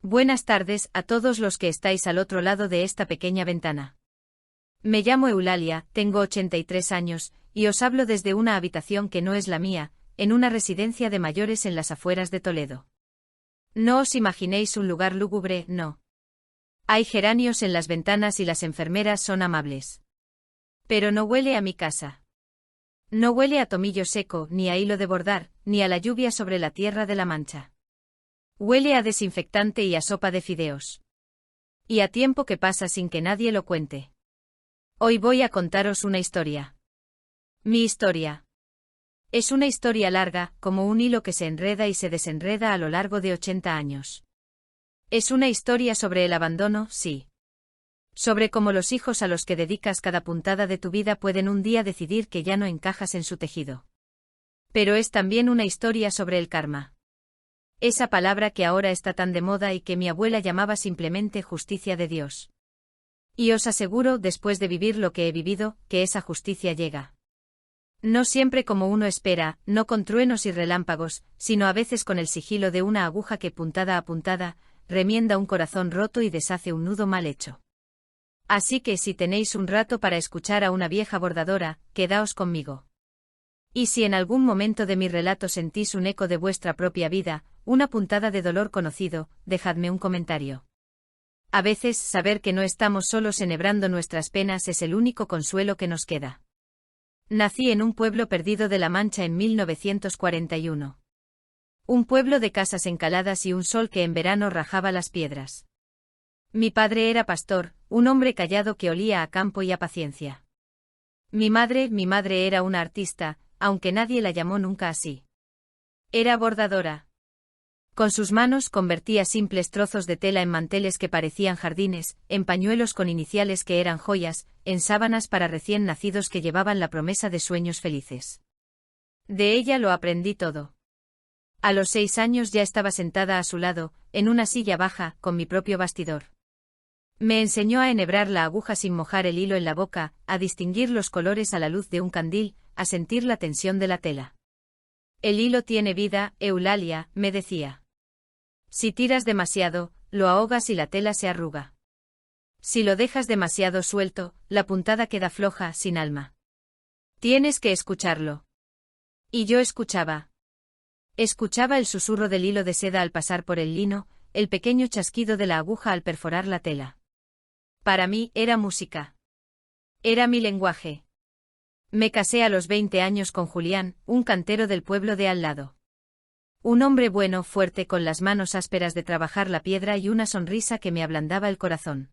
Buenas tardes a todos los que estáis al otro lado de esta pequeña ventana. Me llamo Eulalia, tengo 83 años, y os hablo desde una habitación que no es la mía, en una residencia de mayores en las afueras de Toledo. No os imaginéis un lugar lúgubre, no. Hay geranios en las ventanas y las enfermeras son amables. Pero no huele a mi casa. No huele a tomillo seco, ni a hilo de bordar, ni a la lluvia sobre la tierra de la Mancha. Huele a desinfectante y a sopa de fideos. Y a tiempo que pasa sin que nadie lo cuente. Hoy voy a contaros una historia. Mi historia. Es una historia larga, como un hilo que se enreda y se desenreda a lo largo de 80 años. Es una historia sobre el abandono, sí. Sobre cómo los hijos a los que dedicas cada puntada de tu vida pueden un día decidir que ya no encajas en su tejido. Pero es también una historia sobre el karma. Esa palabra que ahora está tan de moda y que mi abuela llamaba simplemente justicia de Dios. Y os aseguro, después de vivir lo que he vivido, que esa justicia llega. No siempre como uno espera, no con truenos y relámpagos, sino a veces con el sigilo de una aguja que puntada a puntada, remienda un corazón roto y deshace un nudo mal hecho. Así que si tenéis un rato para escuchar a una vieja bordadora, quedaos conmigo. Y si en algún momento de mi relato sentís un eco de vuestra propia vida, una puntada de dolor conocido, dejadme un comentario. A veces, saber que no estamos solos enhebrando nuestras penas es el único consuelo que nos queda. Nací en un pueblo perdido de La Mancha en 1941. Un pueblo de casas encaladas y un sol que en verano rajaba las piedras. Mi padre era pastor, un hombre callado que olía a campo y a paciencia. Mi madre era una artista, aunque nadie la llamó nunca así. Era bordadora. Con sus manos convertía simples trozos de tela en manteles que parecían jardines, en pañuelos con iniciales que eran joyas, en sábanas para recién nacidos que llevaban la promesa de sueños felices. De ella lo aprendí todo. A los 6 años ya estaba sentada a su lado, en una silla baja, con mi propio bastidor. Me enseñó a enhebrar la aguja sin mojar el hilo en la boca, a distinguir los colores a la luz de un candil, a sentir la tensión de la tela. El hilo tiene vida, Eulalia, me decía. Si tiras demasiado, lo ahogas y la tela se arruga. Si lo dejas demasiado suelto, la puntada queda floja, sin alma. Tienes que escucharlo. Y yo escuchaba. Escuchaba el susurro del hilo de seda al pasar por el lino, el pequeño chasquido de la aguja al perforar la tela. Para mí, era música. Era mi lenguaje. Me casé a los 20 años con Julián, un cantero del pueblo de al lado. Un hombre bueno, fuerte, con las manos ásperas de trabajar la piedra y una sonrisa que me ablandaba el corazón.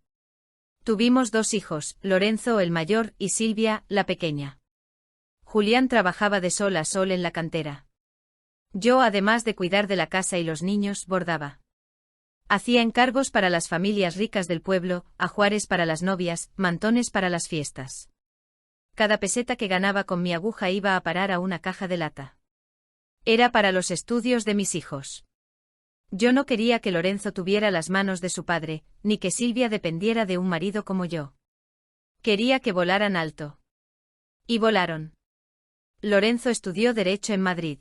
Tuvimos 2 hijos, Lorenzo el mayor y Silvia, la pequeña. Julián trabajaba de sol a sol en la cantera. Yo, además de cuidar de la casa y los niños, bordaba. Hacía encargos para las familias ricas del pueblo, ajuares para las novias, mantones para las fiestas. Cada peseta que ganaba con mi aguja iba a parar a una caja de lata. Era para los estudios de mis hijos. Yo no quería que Lorenzo tuviera las manos de su padre, ni que Silvia dependiera de un marido como yo. Quería que volaran alto. Y volaron. Lorenzo estudió Derecho en Madrid.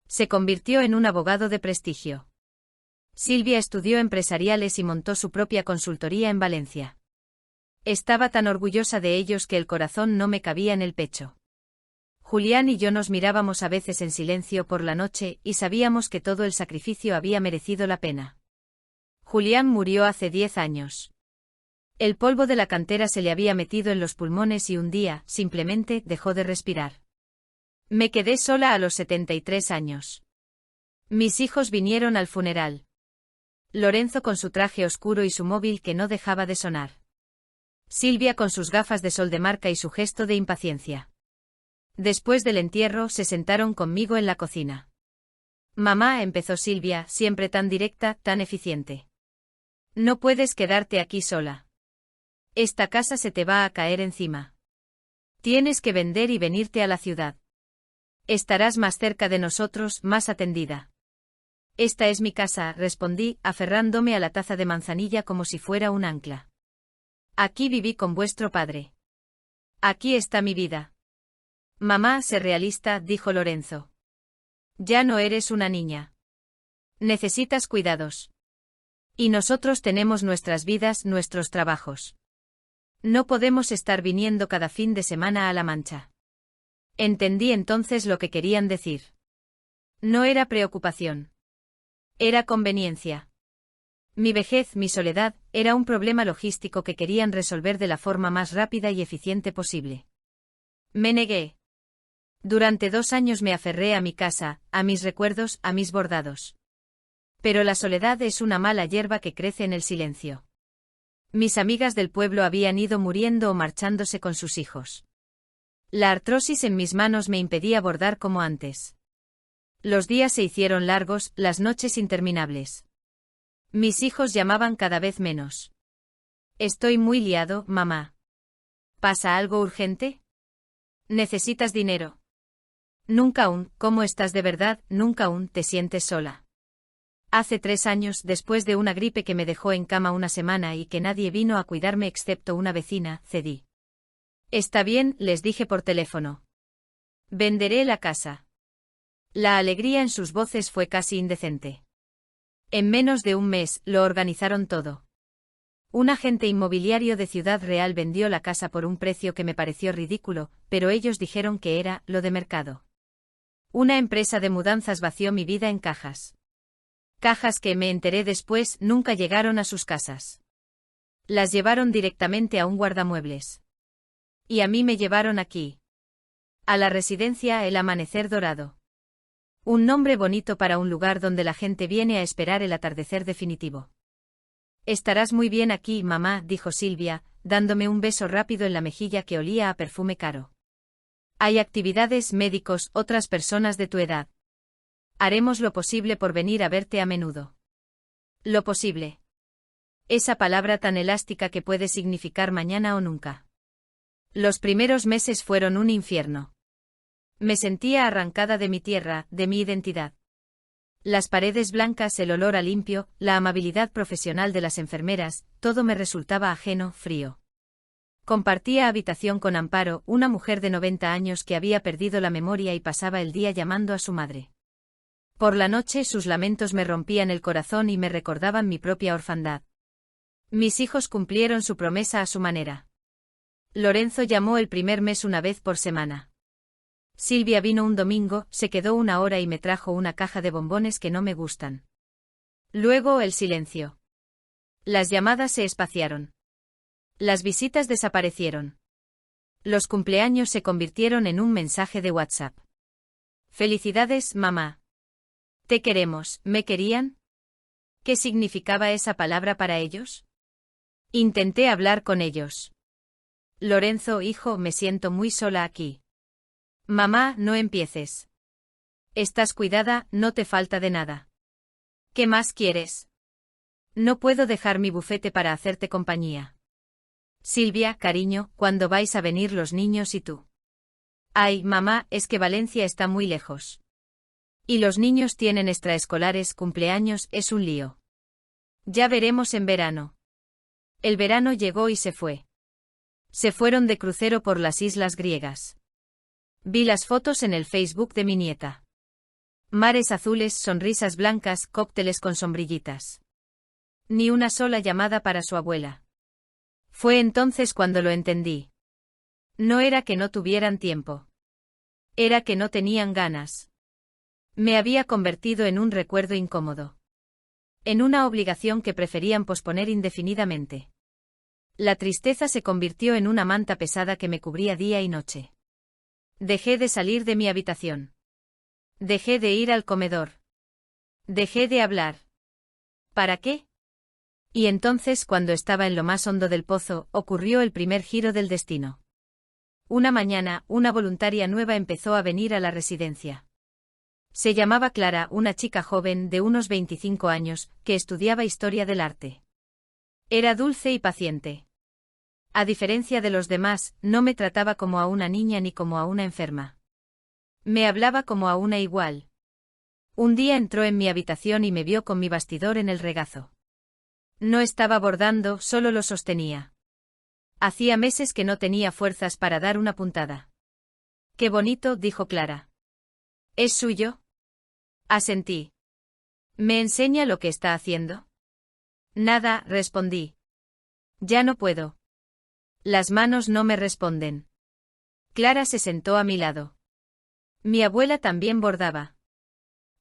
Se convirtió en un abogado de prestigio. Silvia estudió empresariales y montó su propia consultoría en Valencia. Estaba tan orgullosa de ellos que el corazón no me cabía en el pecho. Julián y yo nos mirábamos a veces en silencio por la noche y sabíamos que todo el sacrificio había merecido la pena. Julián murió hace 10 años. El polvo de la cantera se le había metido en los pulmones y un día, simplemente, dejó de respirar. Me quedé sola a los 73 años. Mis hijos vinieron al funeral. Lorenzo con su traje oscuro y su móvil que no dejaba de sonar. Silvia con sus gafas de sol de marca y su gesto de impaciencia. Después del entierro se sentaron conmigo en la cocina. Mamá, empezó Silvia, siempre tan directa, tan eficiente. No puedes quedarte aquí sola. Esta casa se te va a caer encima. Tienes que vender y venirte a la ciudad. Estarás más cerca de nosotros, más atendida. Esta es mi casa, respondí, aferrándome a la taza de manzanilla como si fuera un ancla. Aquí viví con vuestro padre. Aquí está mi vida. Mamá, sé realista, dijo Lorenzo. Ya no eres una niña. Necesitas cuidados. Y nosotros tenemos nuestras vidas, nuestros trabajos. No podemos estar viniendo cada fin de semana a La Mancha. Entendí entonces lo que querían decir. No era preocupación. Era conveniencia. Mi vejez, mi soledad, era un problema logístico que querían resolver de la forma más rápida y eficiente posible. Me negué. Durante 2 años me aferré a mi casa, a mis recuerdos, a mis bordados. Pero la soledad es una mala hierba que crece en el silencio. Mis amigas del pueblo habían ido muriendo o marchándose con sus hijos. La artrosis en mis manos me impedía bordar como antes. Los días se hicieron largos, las noches interminables. Mis hijos llamaban cada vez menos. Estoy muy liado, mamá. ¿Pasa algo urgente? ¿Necesitas dinero? Nunca aún, ¿cómo estás de verdad? Nunca aún te sientes sola. Hace 3 años, después de una gripe que me dejó en cama una semana y que nadie vino a cuidarme excepto una vecina, cedí. Está bien, les dije por teléfono. Venderé la casa. La alegría en sus voces fue casi indecente. En menos de un mes, lo organizaron todo. Un agente inmobiliario de Ciudad Real vendió la casa por un precio que me pareció ridículo, pero ellos dijeron que era lo de mercado. Una empresa de mudanzas vació mi vida en cajas. Cajas que, me enteré después, nunca llegaron a sus casas. Las llevaron directamente a un guardamuebles. Y a mí me llevaron aquí. A la residencia El Amanecer Dorado. Un nombre bonito para un lugar donde la gente viene a esperar el atardecer definitivo. Estarás muy bien aquí, mamá, dijo Silvia, dándome un beso rápido en la mejilla que olía a perfume caro. Hay actividades, médicos, otras personas de tu edad. Haremos lo posible por venir a verte a menudo. Lo posible. Esa palabra tan elástica que puede significar mañana o nunca. Los primeros meses fueron un infierno. Me sentía arrancada de mi tierra, de mi identidad. Las paredes blancas, el olor a limpio, la amabilidad profesional de las enfermeras, todo me resultaba ajeno, frío. Compartía habitación con Amparo, una mujer de 90 años que había perdido la memoria y pasaba el día llamando a su madre. Por la noche sus lamentos me rompían el corazón y me recordaban mi propia orfandad. Mis hijos cumplieron su promesa a su manera. Lorenzo llamó el primer mes una vez por semana. Silvia vino un domingo, se quedó 1 hora y me trajo una caja de bombones que no me gustan. Luego el silencio. Las llamadas se espaciaron. Las visitas desaparecieron. Los cumpleaños se convirtieron en un mensaje de WhatsApp. Felicidades, mamá. Te queremos, ¿me querían? ¿Qué significaba esa palabra para ellos? Intenté hablar con ellos. Lorenzo, hijo, me siento muy sola aquí. Mamá, no empieces. Estás cuidada, no te falta de nada. ¿Qué más quieres? No puedo dejar mi bufete para hacerte compañía. Silvia, cariño, ¿cuándo vais a venir los niños y tú? Ay, mamá, es que Valencia está muy lejos. Y los niños tienen extraescolares, cumpleaños, es un lío. Ya veremos en verano. El verano llegó y se fue. Se fueron de crucero por las islas griegas. Vi las fotos en el Facebook de mi nieta. Mares azules, sonrisas blancas, cócteles con sombrillitas. Ni una sola llamada para su abuela. Fue entonces cuando lo entendí. No era que no tuvieran tiempo. Era que no tenían ganas. Me había convertido en un recuerdo incómodo. En una obligación que preferían posponer indefinidamente. La tristeza se convirtió en una manta pesada que me cubría día y noche. Dejé de salir de mi habitación. Dejé de ir al comedor. Dejé de hablar. ¿Para qué? Y entonces, cuando estaba en lo más hondo del pozo, ocurrió el primer giro del destino. Una mañana, una voluntaria nueva empezó a venir a la residencia. Se llamaba Clara, una chica joven de unos 25 años, que estudiaba historia del arte. Era dulce y paciente. A diferencia de los demás, no me trataba como a una niña ni como a una enferma. Me hablaba como a una igual. Un día entró en mi habitación y me vio con mi bastidor en el regazo. No estaba bordando, solo lo sostenía. Hacía meses que no tenía fuerzas para dar una puntada. «Qué bonito», dijo Clara. «¿Es suyo?» Asentí. «¿Me enseña lo que está haciendo?» Nada, respondí. Ya no puedo. Las manos no me responden. Clara se sentó a mi lado. Mi abuela también bordaba.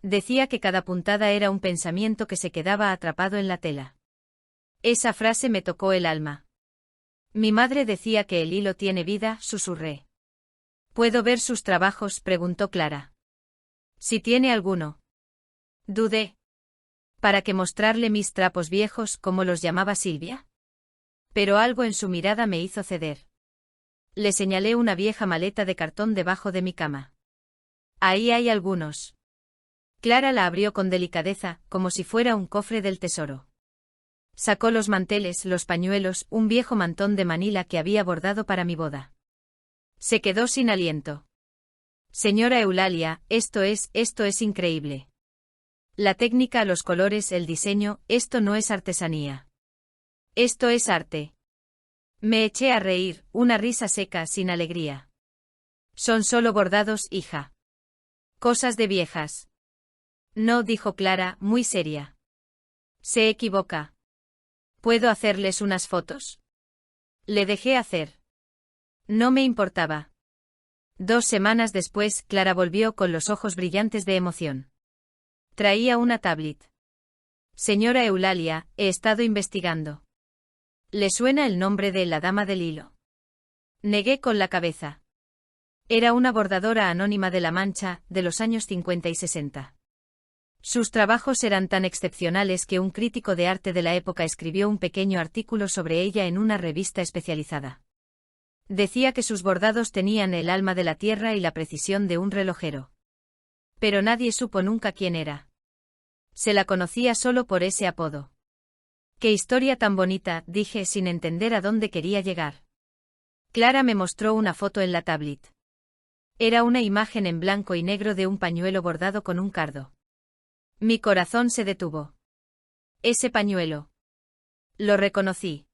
Decía que cada puntada era un pensamiento que se quedaba atrapado en la tela. Esa frase me tocó el alma. Mi madre decía que el hilo tiene vida, susurré. ¿Puedo ver sus trabajos?, preguntó Clara. Si tiene alguno. Dudé. ¿Para qué mostrarle mis trapos viejos, como los llamaba Silvia? Pero algo en su mirada me hizo ceder. Le señalé una vieja maleta de cartón debajo de mi cama. Ahí hay algunos. Clara la abrió con delicadeza, como si fuera un cofre del tesoro. Sacó los manteles, los pañuelos, un viejo mantón de Manila que había bordado para mi boda. Se quedó sin aliento. Señora Eulalia, esto es increíble. La técnica, los colores, el diseño, esto no es artesanía. Esto es arte. Me eché a reír, una risa seca, sin alegría. Son solo bordados, hija. Cosas de viejas. No, dijo Clara, muy seria. Se equivoca. ¿Puedo hacerles unas fotos? Le dejé hacer. No me importaba. 2 semanas después, Clara volvió con los ojos brillantes de emoción. Traía una tablet. Señora Eulalia, he estado investigando. ¿Le suena el nombre de la Dama del Hilo? Negué con la cabeza. Era una bordadora anónima de La Mancha, de los años 50 y 60. Sus trabajos eran tan excepcionales que un crítico de arte de la época escribió un pequeño artículo sobre ella en una revista especializada. Decía que sus bordados tenían el alma de la tierra y la precisión de un relojero. Pero nadie supo nunca quién era. Se la conocía solo por ese apodo. ¡Qué historia tan bonita!, dije sin entender a dónde quería llegar. Clara me mostró una foto en la tablet. Era una imagen en blanco y negro de un pañuelo bordado con un cardo. Mi corazón se detuvo. Ese pañuelo. Lo reconocí.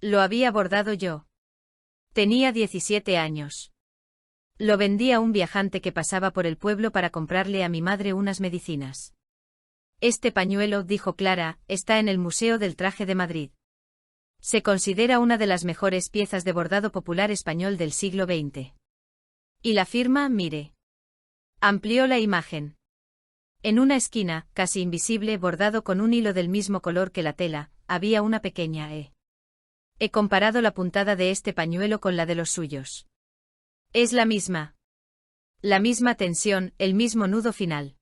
Lo había bordado yo. Tenía 17 años. Lo vendí a un viajante que pasaba por el pueblo para comprarle a mi madre unas medicinas. Este pañuelo, dijo Clara, está en el Museo del Traje de Madrid. Se considera una de las mejores piezas de bordado popular español del siglo XX. Y la firma, mire. Amplió la imagen. En una esquina, casi invisible, bordado con un hilo del mismo color que la tela, había una pequeña E. He comparado la puntada de este pañuelo con la de los suyos. Es la misma. La misma tensión, el mismo nudo final.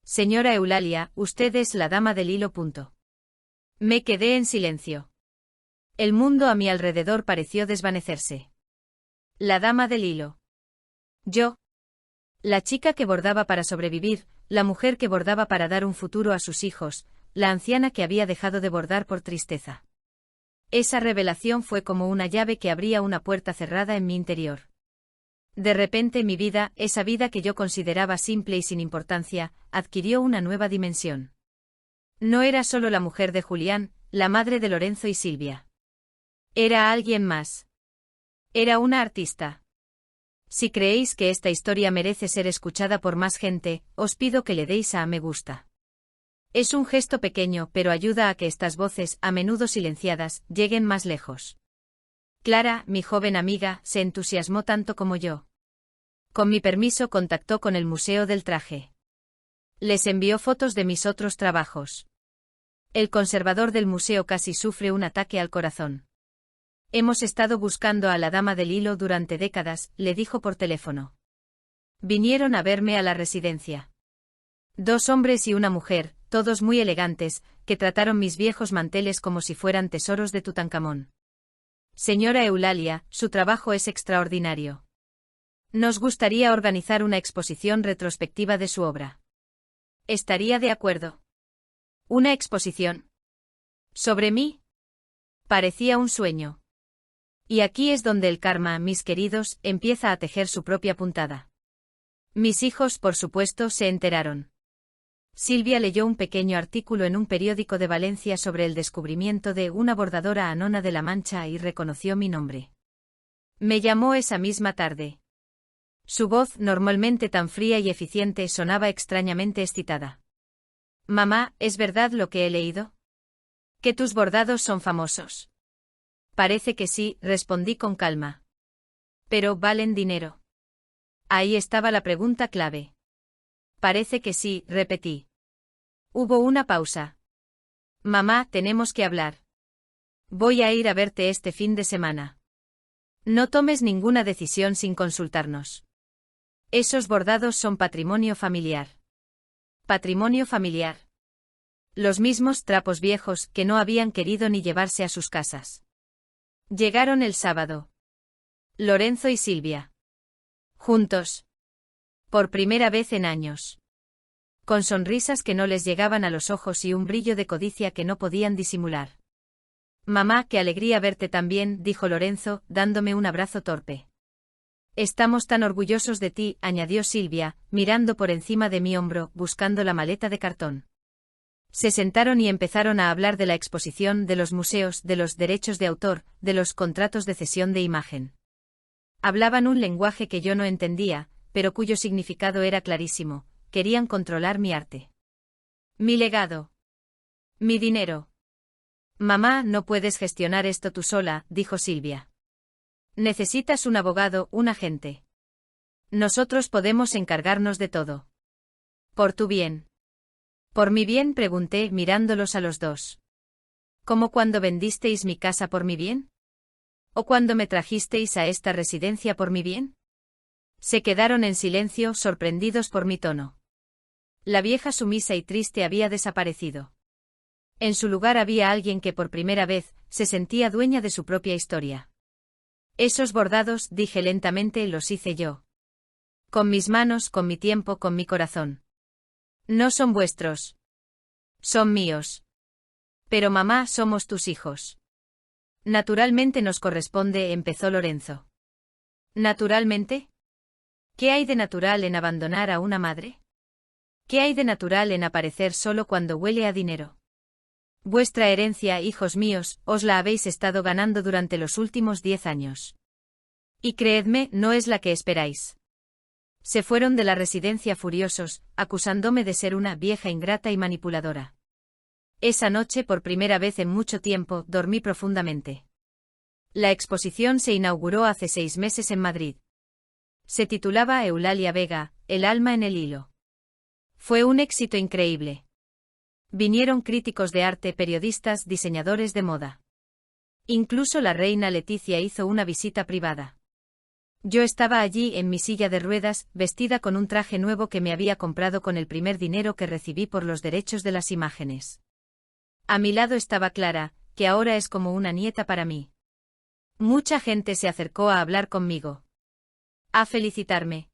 Señora Eulalia, usted es la Dama del Hilo. Me quedé en silencio. El mundo a mi alrededor pareció desvanecerse. La Dama del Hilo. Yo. La chica que bordaba para sobrevivir, la mujer que bordaba para dar un futuro a sus hijos, la anciana que había dejado de bordar por tristeza. Esa revelación fue como una llave que abría una puerta cerrada en mi interior. De repente mi vida, esa vida que yo consideraba simple y sin importancia, adquirió una nueva dimensión. No era solo la mujer de Julián, la madre de Lorenzo y Silvia. Era alguien más. Era una artista. Si creéis que esta historia merece ser escuchada por más gente, os pido que le deis a me gusta. Es un gesto pequeño, pero ayuda a que estas voces, a menudo silenciadas, lleguen más lejos. Clara, mi joven amiga, se entusiasmó tanto como yo. Con mi permiso contactó con el Museo del Traje. Les envió fotos de mis otros trabajos. El conservador del museo casi sufre un ataque al corazón. Hemos estado buscando a la Dama del Hilo durante décadas, le dijo por teléfono. Vinieron a verme a la residencia. 2 hombres y una mujer, todos muy elegantes, que trataron mis viejos manteles como si fueran tesoros de Tutankamón. Señora Eulalia, su trabajo es extraordinario. Nos gustaría organizar una exposición retrospectiva de su obra. ¿Estaría de acuerdo? ¿Una exposición? ¿Sobre mí? Parecía un sueño. Y aquí es donde el karma, mis queridos, empieza a tejer su propia puntada. Mis hijos, por supuesto, se enteraron. Silvia leyó un pequeño artículo en un periódico de Valencia sobre el descubrimiento de una bordadora anona de La Mancha y reconoció mi nombre. Me llamó esa misma tarde. Su voz, normalmente tan fría y eficiente, sonaba extrañamente excitada. Mamá, ¿es verdad lo que he leído? ¿Que tus bordados son famosos? Parece que sí, respondí con calma. ¿Pero valen dinero? Ahí estaba la pregunta clave. Parece que sí, repetí. Hubo una pausa. Mamá, tenemos que hablar. Voy a ir a verte este fin de semana. No tomes ninguna decisión sin consultarnos. Esos bordados son patrimonio familiar. Patrimonio familiar. Los mismos trapos viejos que no habían querido ni llevarse a sus casas. Llegaron el sábado. Lorenzo y Silvia. Juntos. Por primera vez en años. Con sonrisas que no les llegaban a los ojos y un brillo de codicia que no podían disimular. Mamá, qué alegría verte también, dijo Lorenzo, dándome un abrazo torpe. Estamos tan orgullosos de ti, añadió Silvia, mirando por encima de mi hombro, buscando la maleta de cartón. Se sentaron y empezaron a hablar de la exposición, de los museos, de los derechos de autor, de los contratos de cesión de imagen. Hablaban un lenguaje que yo no entendía, pero cuyo significado era clarísimo. Querían controlar mi arte. Mi legado. Mi dinero. Mamá, no puedes gestionar esto tú sola, dijo Silvia. Necesitas un abogado, un agente. Nosotros podemos encargarnos de todo. Por tu bien. ¿Por mi bien?, pregunté, mirándolos a los dos. ¿Como cuando vendisteis mi casa por mi bien? ¿O cuando me trajisteis a esta residencia por mi bien? Se quedaron en silencio, sorprendidos por mi tono. La vieja sumisa y triste había desaparecido. En su lugar había alguien que por primera vez se sentía dueña de su propia historia. Esos bordados, dije lentamente, los hice yo. Con mis manos, con mi tiempo, con mi corazón. No son vuestros. Son míos. Pero mamá, somos tus hijos. Naturalmente nos corresponde, empezó Lorenzo. ¿Naturalmente? ¿Qué hay de natural en abandonar a una madre? ¿Qué hay de natural en aparecer solo cuando huele a dinero? Vuestra herencia, hijos míos, os la habéis estado ganando durante los últimos 10 años. Y creedme, no es la que esperáis. Se fueron de la residencia furiosos, acusándome de ser una vieja ingrata y manipuladora. Esa noche, por primera vez en mucho tiempo, dormí profundamente. La exposición se inauguró hace 6 meses en Madrid. Se titulaba Eulalia Vega, el alma en el hilo. Fue un éxito increíble. Vinieron críticos de arte, periodistas, diseñadores de moda. Incluso la reina Leticia hizo una visita privada. Yo estaba allí en mi silla de ruedas, vestida con un traje nuevo que me había comprado con el primer dinero que recibí por los derechos de las imágenes. A mi lado estaba Clara, que ahora es como una nieta para mí. Mucha gente se acercó a hablar conmigo. A felicitarme.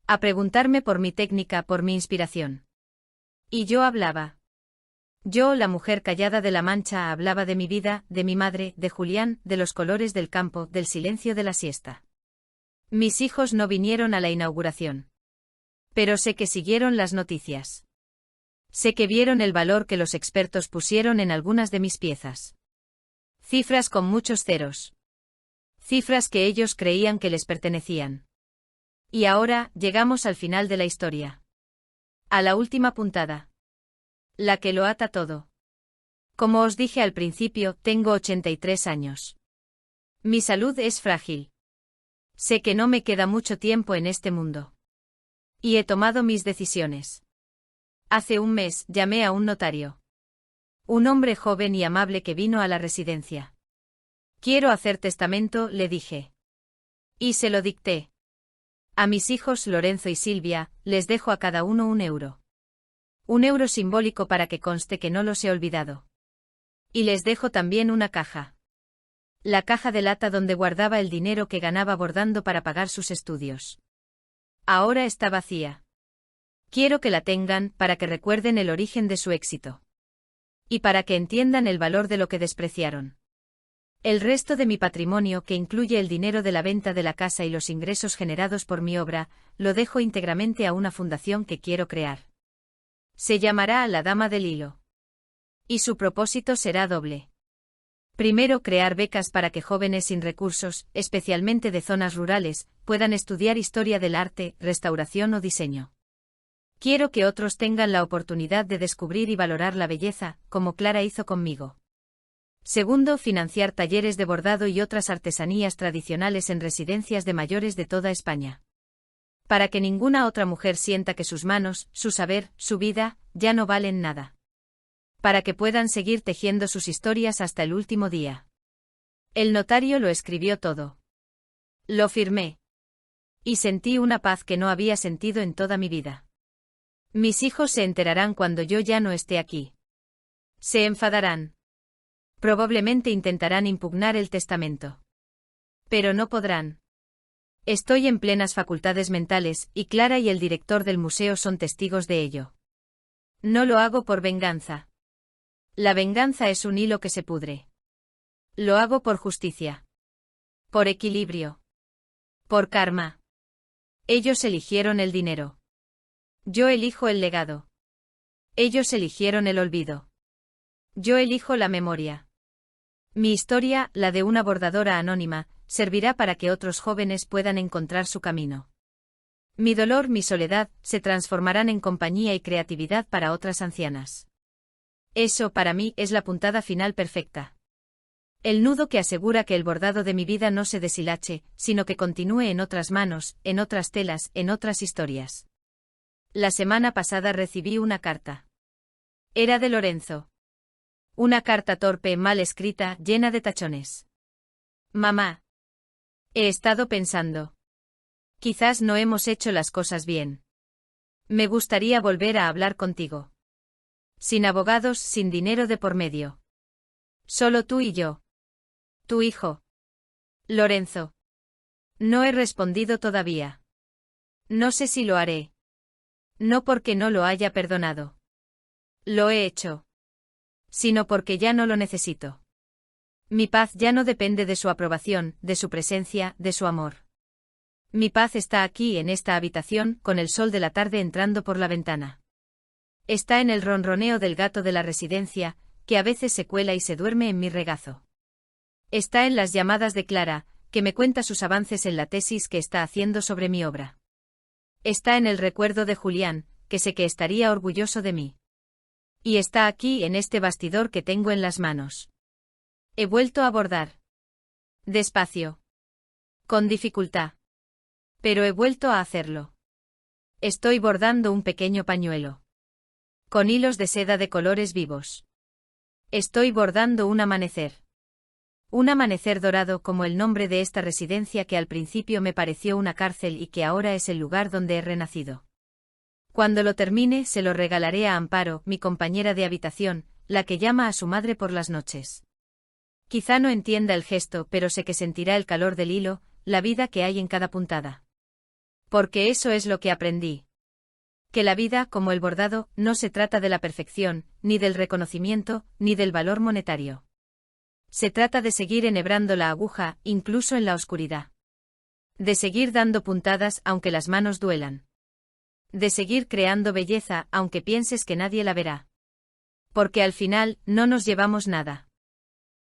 A preguntarme por mi técnica, por mi inspiración. Y yo hablaba. Yo, la mujer callada de La Mancha, hablaba de mi vida, de mi madre, de Julián, de los colores del campo, del silencio de la siesta. Mis hijos no vinieron a la inauguración. Pero sé que siguieron las noticias. Sé que vieron el valor que los expertos pusieron en algunas de mis piezas. Cifras con muchos ceros. Cifras que ellos creían que les pertenecían. Y ahora, llegamos al final de la historia. A la última puntada. La que lo ata todo. Como os dije al principio, tengo 83 años. Mi salud es frágil. Sé que no me queda mucho tiempo en este mundo. Y he tomado mis decisiones. Hace un mes, llamé a un notario. Un hombre joven y amable que vino a la residencia. Quiero hacer testamento, le dije. Y se lo dicté. A mis hijos Lorenzo y Silvia, les dejo a cada uno 1 euro. 1 euro simbólico para que conste que no los he olvidado. Y les dejo también una caja. La caja de lata donde guardaba el dinero que ganaba bordando para pagar sus estudios. Ahora está vacía. Quiero que la tengan para que recuerden el origen de su éxito. Y para que entiendan el valor de lo que despreciaron. El resto de mi patrimonio, que incluye el dinero de la venta de la casa y los ingresos generados por mi obra, lo dejo íntegramente a una fundación que quiero crear. Se llamará La Dama del Hilo. Y su propósito será doble. Primero, crear becas para que jóvenes sin recursos, especialmente de zonas rurales, puedan estudiar historia del arte, restauración o diseño. Quiero que otros tengan la oportunidad de descubrir y valorar la belleza, como Clara hizo conmigo. Segundo, financiar talleres de bordado y otras artesanías tradicionales en residencias de mayores de toda España. Para que ninguna otra mujer sienta que sus manos, su saber, su vida, ya no valen nada. Para que puedan seguir tejiendo sus historias hasta el último día. El notario lo escribió todo. Lo firmé. Y sentí una paz que no había sentido en toda mi vida. Mis hijos se enterarán cuando yo ya no esté aquí. Se enfadarán. Probablemente intentarán impugnar el testamento. Pero no podrán. Estoy en plenas facultades mentales, y Clara y el director del museo son testigos de ello. No lo hago por venganza. La venganza es un hilo que se pudre. Lo hago por justicia. Por equilibrio. Por karma. Ellos eligieron el dinero. Yo elijo el legado. Ellos eligieron el olvido. Yo elijo la memoria. Mi historia, la de una bordadora anónima, servirá para que otros jóvenes puedan encontrar su camino. Mi dolor, mi soledad, se transformarán en compañía y creatividad para otras ancianas. Eso, para mí, es la puntada final perfecta. El nudo que asegura que el bordado de mi vida no se deshilache, sino que continúe en otras manos, en otras telas, en otras historias. La semana pasada recibí una carta. Era de Lorenzo. Una carta torpe, mal escrita, llena de tachones. Mamá. He estado pensando. Quizás no hemos hecho las cosas bien. Me gustaría volver a hablar contigo. Sin abogados, sin dinero de por medio. Solo tú y yo. Tu hijo. Lorenzo. No he respondido todavía. No sé si lo haré. No porque no lo haya perdonado. Lo he hecho. Sino porque ya no lo necesito. Mi paz ya no depende de su aprobación, de su presencia, de su amor. Mi paz está aquí en esta habitación, con el sol de la tarde entrando por la ventana. Está en el ronroneo del gato de la residencia, que a veces se cuela y se duerme en mi regazo. Está en las llamadas de Clara, que me cuenta sus avances en la tesis que está haciendo sobre mi obra. Está en el recuerdo de Julián, que sé que estaría orgulloso de mí. Y está aquí en este bastidor que tengo en las manos. He vuelto a bordar. Despacio. Con dificultad. Pero he vuelto a hacerlo. Estoy bordando un pequeño pañuelo. Con hilos de seda de colores vivos. Estoy bordando un amanecer. Un amanecer dorado como el nombre de esta residencia que al principio me pareció una cárcel y que ahora es el lugar donde he renacido. Cuando lo termine se lo regalaré a Amparo, mi compañera de habitación, la que llama a su madre por las noches. Quizá no entienda el gesto, pero sé que sentirá el calor del hilo, la vida que hay en cada puntada. Porque eso es lo que aprendí. Que la vida, como el bordado, no se trata de la perfección, ni del reconocimiento, ni del valor monetario. Se trata de seguir enhebrando la aguja, incluso en la oscuridad. De seguir dando puntadas aunque las manos duelan. De seguir creando belleza aunque pienses que nadie la verá. Porque al final, no nos llevamos nada.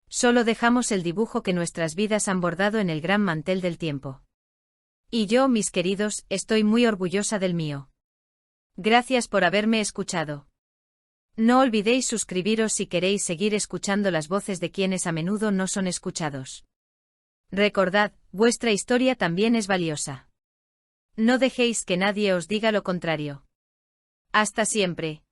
Solo dejamos el dibujo que nuestras vidas han bordado en el gran mantel del tiempo. Y yo, mis queridos, estoy muy orgullosa del mío. Gracias por haberme escuchado. No olvidéis suscribiros si queréis seguir escuchando las voces de quienes a menudo no son escuchados. Recordad, vuestra historia también es valiosa. No dejéis que nadie os diga lo contrario. Hasta siempre.